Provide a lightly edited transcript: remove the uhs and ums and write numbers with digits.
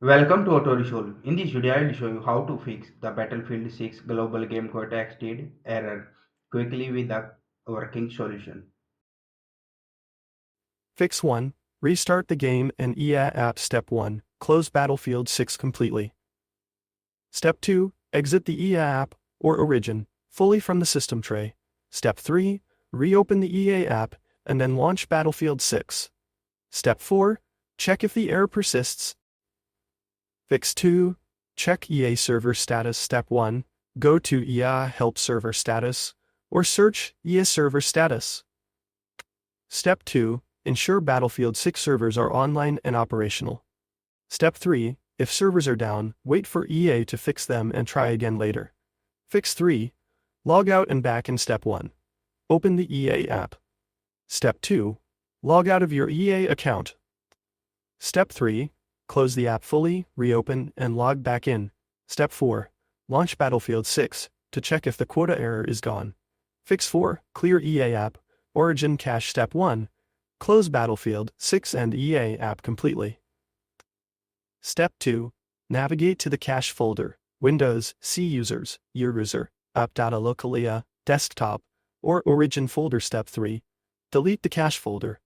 Welcome to Auto In this video, I will show you how to fix the Battlefield 6 global game quota exceeded error quickly with a working solution. Fix 1. Restart the game and EA app. Step 1. Close Battlefield 6 completely. Step 2. Exit the EA app, or Origin, fully from the system tray. Step 3. Reopen the EA app, and then launch Battlefield 6. Step 4. Check if the error persists. Fix 2. Check EA server status. Step 1. Go to EA help server status, or search EA server status. Step 2. Ensure Battlefield 6 servers are online and operational. Step 3. If servers are down, wait for EA to fix them and try again later. Fix 3. Log out and back in Step 1. Open the EA app. Step 2. Log out of your EA account. Step 3. Close the app fully, reopen, and log back in. Step 4. Launch Battlefield 6 to check if the quota error is gone. Fix 4. Clear EA app, Origin cache. Step 1. Close Battlefield 6 and EA app completely. Step 2. Navigate to the cache folder, Windows, C users, your user, app data locally, desktop, or Origin folder. Step 3. Delete the cache folder.